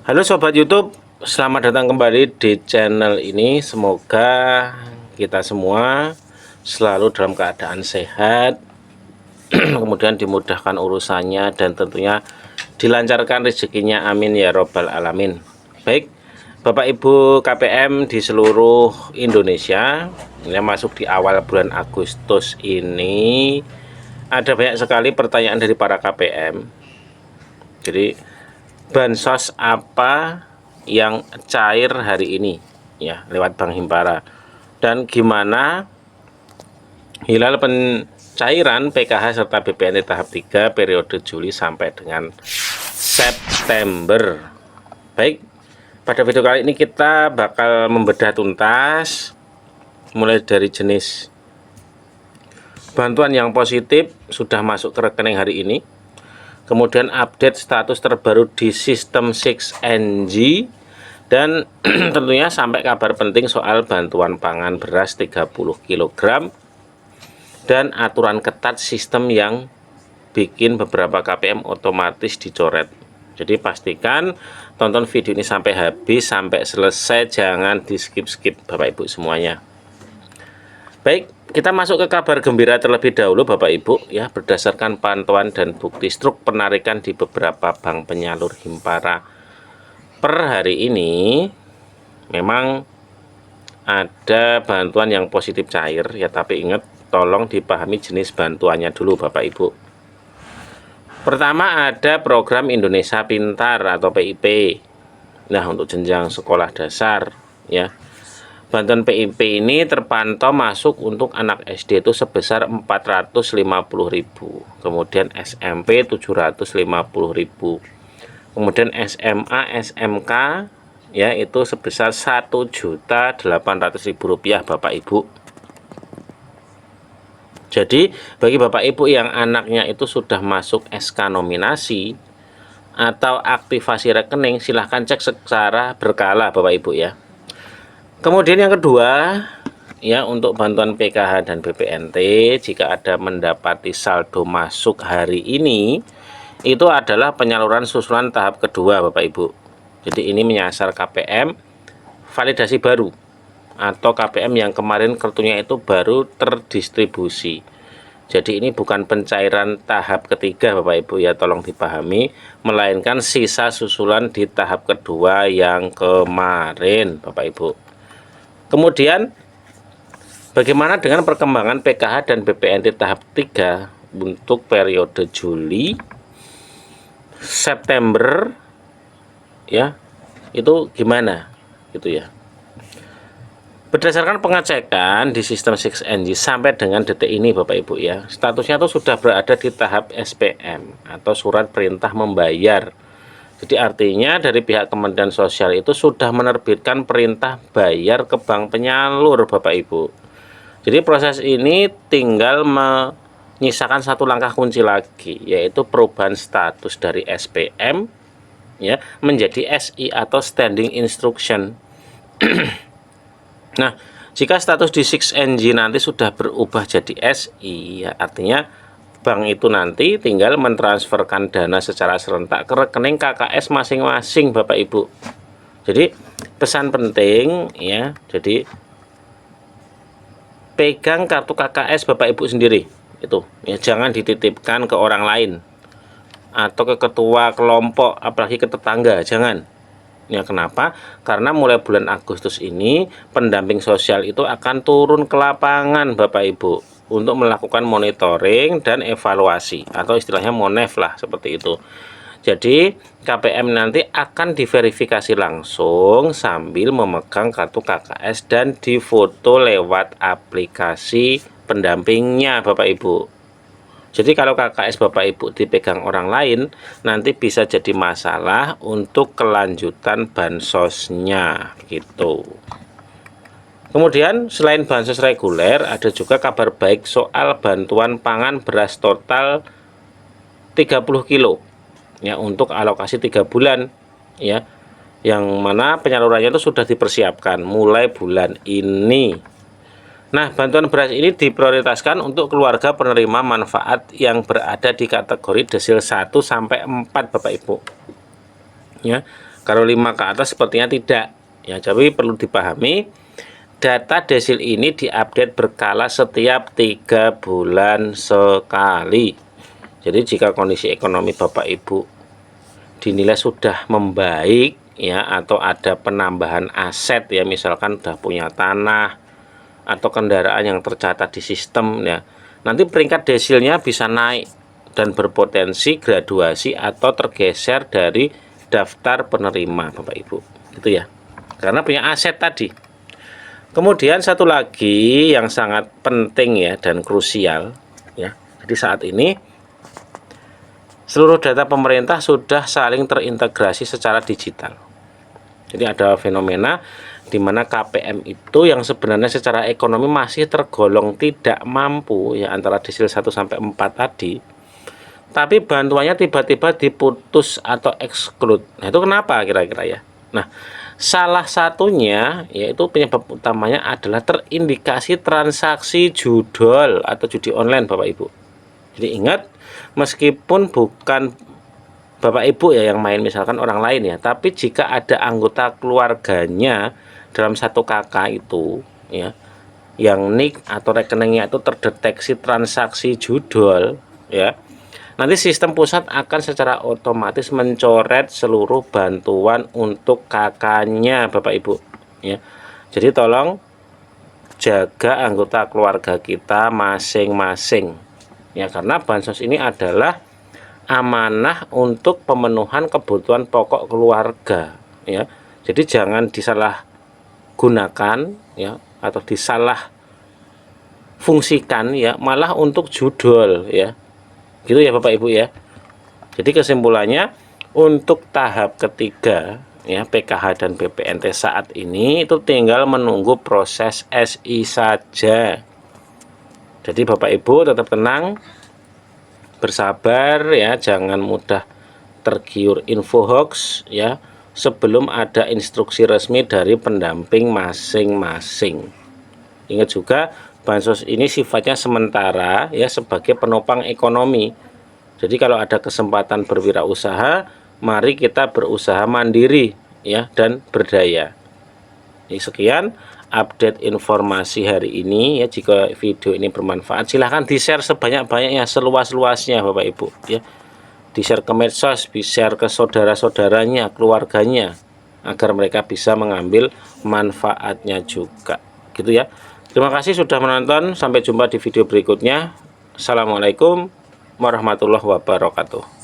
Halo Sobat YouTube, selamat datang kembali di channel ini. Semoga kita semua selalu dalam keadaan sehat, kemudian dimudahkan urusannya dan tentunya dilancarkan rezekinya, amin ya robbal alamin. Baik, Bapak Ibu KPM di seluruh Indonesia, ini masuk di awal bulan Agustus ini, ada banyak sekali pertanyaan dari para KPM. Jadi bansos apa yang cair hari ini ya lewat Bank Himpara, dan gimana hilal pencairan PKH serta BPNT tahap 3 periode Juli sampai dengan September. Baik, pada video kali ini kita bakal membedah tuntas mulai dari jenis bantuan yang positif sudah masuk ke rekening hari ini, kemudian update status terbaru di sistem 6NG, dan tentunya sampai kabar penting soal bantuan pangan beras 30 kg dan aturan ketat sistem yang bikin beberapa KPM otomatis dicoret. Jadi pastikan tonton video ini sampai habis, sampai selesai, jangan di skip-skip Bapak Ibu semuanya. Baik, kita masuk ke kabar gembira terlebih dahulu Bapak Ibu ya. Berdasarkan pantauan dan bukti struk penarikan di beberapa bank penyalur Himpara per hari ini, memang ada bantuan yang positif cair ya, tapi ingat tolong dipahami jenis bantuannya dulu Bapak Ibu. Pertama ada program Indonesia Pintar atau PIP. Nah, untuk jenjang sekolah dasar ya. Bantuan PIP ini terpantau masuk untuk anak SD itu sebesar 450.000, kemudian SMP 750.000, kemudian SMA SMK ya itu sebesar Rp1.800.000 Bapak Ibu. Jadi bagi Bapak Ibu yang anaknya itu sudah masuk SK nominasi atau aktivasi rekening, silahkan cek secara berkala Bapak Ibu ya. Kemudian yang kedua ya, untuk bantuan PKH dan BPNT jika ada mendapati saldo masuk hari ini, itu adalah penyaluran susulan tahap kedua Bapak Ibu. Jadi ini menyasar KPM validasi baru atau KPM yang kemarin kartunya itu baru terdistribusi. Jadi ini bukan pencairan tahap ketiga Bapak Ibu ya, tolong dipahami, melainkan sisa susulan di tahap kedua yang kemarin Bapak Ibu. Kemudian bagaimana dengan perkembangan PKH dan BPNT tahap 3 untuk periode Juli September ya, itu gimana gitu ya. Berdasarkan pengecekan di sistem 6NG sampai dengan detik ini Bapak Ibu ya, statusnya itu sudah berada di tahap SPM atau surat perintah membayar. Jadi artinya dari pihak Kementerian Sosial itu sudah menerbitkan perintah bayar ke bank penyalur Bapak Ibu. Jadi proses ini tinggal menyisakan satu langkah kunci lagi, yaitu perubahan status dari SPM ya menjadi SI atau Standing Instruction. Nah, jika status di 6NG nanti sudah berubah jadi SI ya, artinya bank itu nanti tinggal mentransferkan dana secara serentak ke rekening KKS masing-masing Bapak Ibu. Jadi pesan penting ya, jadi pegang kartu KKS Bapak Ibu sendiri itu ya, jangan dititipkan ke orang lain atau ke ketua kelompok, apalagi ke tetangga, jangan ya. Kenapa? Karena mulai bulan Agustus ini pendamping sosial itu akan turun ke lapangan Bapak Ibu untuk melakukan monitoring dan evaluasi, atau istilahnya monef lah seperti itu. Jadi KPM nanti akan diverifikasi langsung sambil memegang kartu KKS dan difoto lewat aplikasi pendampingnya Bapak Ibu. Jadi kalau KKS Bapak Ibu dipegang orang lain, nanti bisa jadi masalah untuk kelanjutan bansosnya gitu. Kemudian selain bansos reguler, ada juga kabar baik soal bantuan pangan beras total 30 kilo ya, untuk alokasi 3 bulan ya, yang mana penyalurannya itu sudah dipersiapkan mulai bulan ini. Nah, bantuan beras ini diprioritaskan untuk keluarga penerima manfaat yang berada di kategori desil 1 sampai 4 Bapak Ibu. Ya. Kalau 5 ke atas sepertinya tidak. Ya, tapi perlu dipahami data desil ini diupdate berkala setiap 3 bulan sekali. Jadi jika kondisi ekonomi Bapak Ibu dinilai sudah membaik ya, atau ada penambahan aset ya, misalkan sudah punya tanah atau kendaraan yang tercatat di sistem ya, nanti peringkat desilnya bisa naik dan berpotensi graduasi atau tergeser dari daftar penerima Bapak Ibu, gitu ya, karena punya aset tadi. Kemudian satu lagi yang sangat penting ya dan krusial ya, jadi saat ini seluruh data pemerintah sudah saling terintegrasi secara digital. Jadi ada fenomena di mana KPM itu yang sebenarnya secara ekonomi masih tergolong tidak mampu ya, antara desil 1 sampai 4 tadi, tapi bantuannya tiba-tiba diputus atau exclude. Nah, itu kenapa kira-kira ya? Nah, salah satunya yaitu penyebab utamanya adalah terindikasi transaksi judol atau judi online Bapak Ibu. Jadi ingat, meskipun bukan Bapak Ibu ya yang main, misalkan orang lain ya, tapi jika ada anggota keluarganya dalam satu kakak itu ya, yang NIK atau rekeningnya itu terdeteksi transaksi judol ya, nanti sistem pusat akan secara otomatis mencoret seluruh bantuan untuk kakaknya Bapak Ibu ya. Jadi tolong jaga anggota keluarga kita masing-masing ya, karena bansos ini adalah amanah untuk pemenuhan kebutuhan pokok keluarga ya. Jadi jangan disalahgunakan ya, atau disalah fungsikan ya, malah untuk judol ya, gitu ya Bapak Ibu ya. Jadi kesimpulannya, untuk tahap ketiga ya, PKH dan BPNT saat ini itu tinggal menunggu proses SI saja. Jadi Bapak Ibu tetap tenang, bersabar ya, jangan mudah tergiur info hoax ya, sebelum ada instruksi resmi dari pendamping masing-masing. Ingat juga, bansos ini sifatnya sementara ya, sebagai penopang ekonomi. Jadi kalau ada kesempatan berwirausaha, mari kita berusaha mandiri ya dan berdaya. Sekian update informasi hari ini ya. Jika video ini bermanfaat, silahkan di-share sebanyak-banyaknya, seluas-luasnya Bapak Ibu ya. Di-share ke medsos, di-share ke saudara-saudaranya, keluarganya, agar mereka bisa mengambil manfaatnya juga, gitu ya. Terima kasih sudah menonton, sampai jumpa di video berikutnya. Assalamualaikum warahmatullahi wabarakatuh.